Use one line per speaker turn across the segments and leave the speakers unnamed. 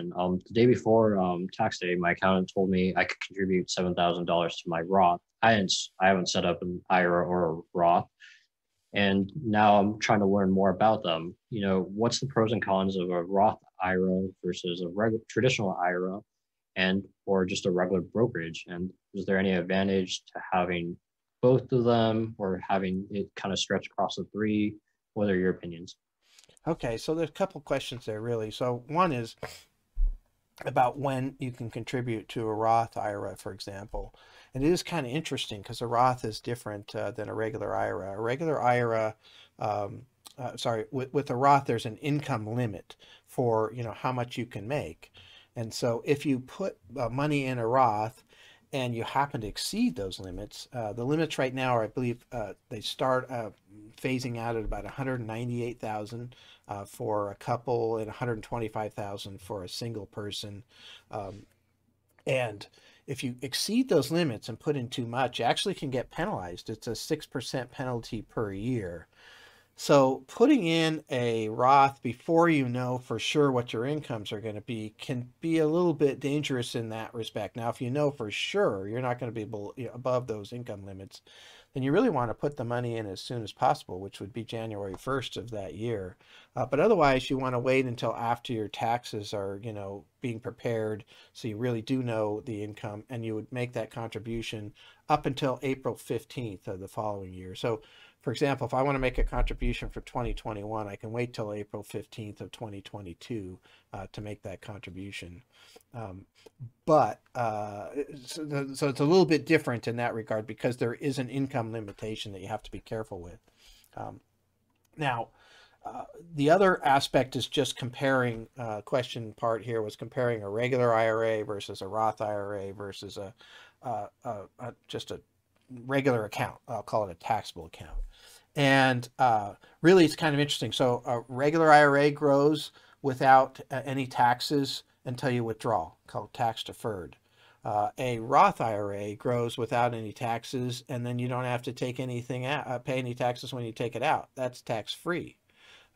The day before tax day, my accountant told me I could contribute $7,000 to my Roth. I haven't set up an IRA or a Roth, and now I'm trying to learn more about them. What's the pros and cons of a Roth IRA versus a regular traditional IRA, and or just a regular brokerage? And is there any advantage to having both of them or having it kind of stretch across the three? What are your opinions?
Okay, so there's a couple questions there really. So one is about when you can contribute to a Roth IRA, for example. And it is kind of interesting because a Roth is different than a regular IRA. A regular IRA, with a Roth, there's an income limit for, how much you can make. And so if you put money in a Roth and you happen to exceed those limits, the limits right now are, I believe, they start phasing out at about 198,000 for a couple and 125,000 for a single person. Um, and if you exceed those limits and put in too much, you actually can get penalized. It's a 6% penalty per year. So putting in a Roth before you know for sure what your incomes are going to be can be a little bit dangerous in that respect. Now, if you know for sure you're not going to be above those income limits, then you really want to put the money in as soon as possible, which would be January 1st of that year. But otherwise, you want to wait until after your taxes are, being prepared, so you really do know the income, and you would make that contribution up until April 15th of the following year. So for example, if I want to make a contribution for 2021, I can wait till April 15th of 2022 to make that contribution. Um, so it's a little bit different in that regard because there is an income limitation that you have to be careful with. Um, now, the other aspect is just comparing, question part here was comparing a regular IRA versus a Roth IRA versus just a regular account. I'll call it a taxable account. And really, it's kind of interesting. So a regular IRA grows without any taxes until you withdraw, called tax deferred. A Roth IRA grows without any taxes, and then you don't have to take anything out, pay any taxes when you take it out. That's tax free.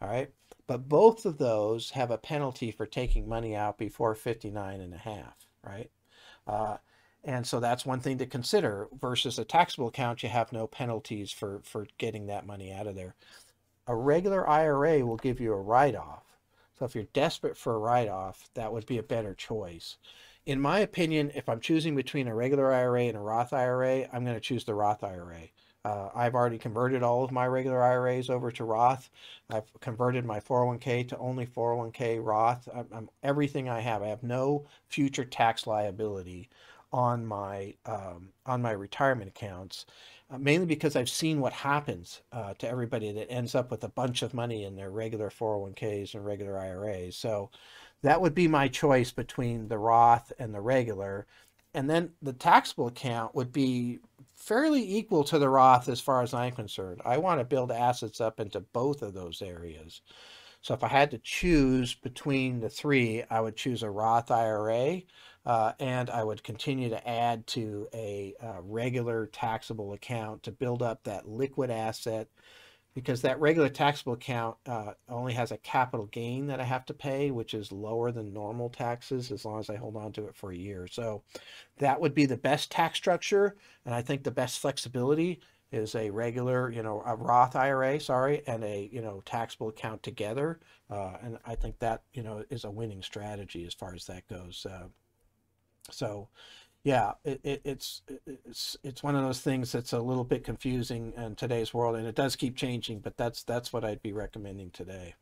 All right. But both of those have a penalty for taking money out before 59 and a half, right? Uh, and so that's one thing to consider versus a taxable account. You have no penalties for getting that money out of there. A regular IRA will give you a write-off. So if you're desperate for a write-off, that would be a better choice. In my opinion, if I'm choosing between a regular IRA and a Roth IRA, I'm going to choose the Roth IRA. I've already converted all of my regular IRAs over to Roth. I've converted my 401k to only 401k Roth. Everything I have no future tax liability on my retirement accounts, mainly because I've seen what happens to everybody that ends up with a bunch of money in their regular 401ks and regular IRAs. So that would be my choice between the Roth and the regular. And then the taxable account would be fairly equal to the Roth as far as I'm concerned. I want to build assets up into both of those areas. So if I had to choose between the three, I would choose a Roth IRA, and I would continue to add to a regular taxable account to build up that liquid asset, because that regular taxable account only has a capital gain that I have to pay, which is lower than normal taxes as long as I hold on to it for a year. So that would be the best tax structure, and I think the best flexibility is a regular, a Roth IRA, sorry, and a, taxable account together. And I think that, is a winning strategy as far as that goes. So yeah, it's one of those things that's a little bit confusing in today's world, and it does keep changing, but that's what I'd be recommending today.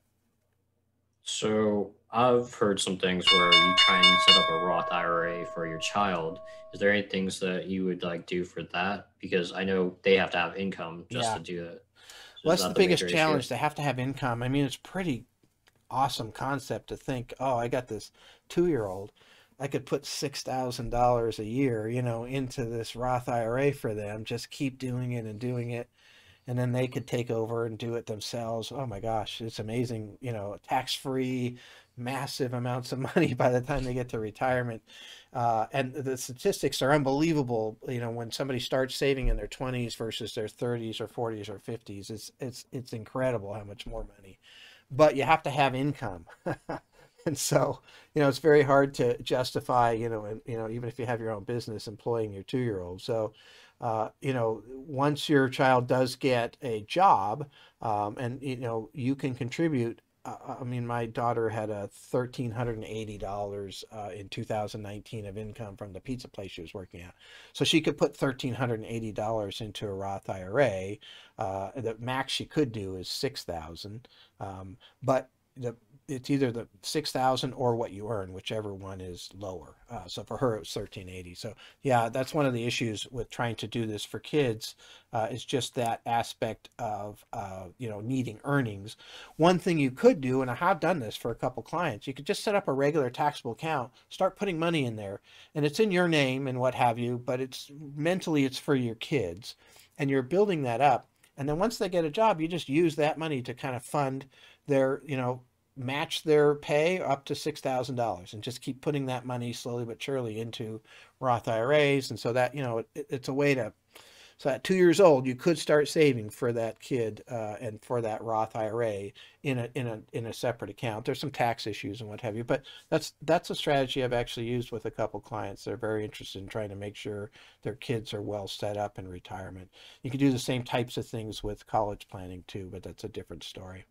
So I've heard some things where you try and set up a Roth IRA for your child. Is there any things that you would like do for that? Because I know they have to have income just
Yeah.
to do it. So
Well,
is
that's the
that the
biggest
major issue?
challenge. They have to have income. I mean, it's pretty awesome concept to think, oh, I got this 2-year old. I could put $6,000 a year, into this Roth IRA for them. Just keep doing it and doing it, and then they could take over and do it themselves. Oh my gosh, it's amazing, tax-free, massive amounts of money by the time they get to retirement. And the statistics are unbelievable. When somebody starts saving in their 20s versus their 30s or 40s or 50s, it's incredible how much more money. But you have to have income. And so, it's very hard to justify, and, even if you have your own business, employing your 2-year-old. So, once your child does get a job, and, you can contribute. I mean, my daughter had a $1,380 in 2019 of income from the pizza place she was working at. So she could put $1,380 into a Roth IRA. The max she could do is 6,000. But the it's either the 6,000 or what you earn, whichever one is lower. So for her, it was 1,380. So yeah, that's one of the issues with trying to do this for kids, is just that aspect of, needing earnings. One thing you could do, and I have done this for a couple clients, you could just set up a regular taxable account, start putting money in there, and it's in your name and what have you, but it's mentally, it's for your kids, and you're building that up. And then once they get a job, you just use that money to kind of fund their, match their pay up to $6,000, and just keep putting that money slowly but surely into Roth IRAs. And so that, it's a way to, so at 2 years old, you could start saving for that kid, and for that Roth IRA in a separate account. There's some tax issues and what have you, but that's a strategy I've actually used with a couple clients. They're very interested in trying to make sure their kids are well set up in retirement. You can do the same types of things with college planning too, but that's a different story.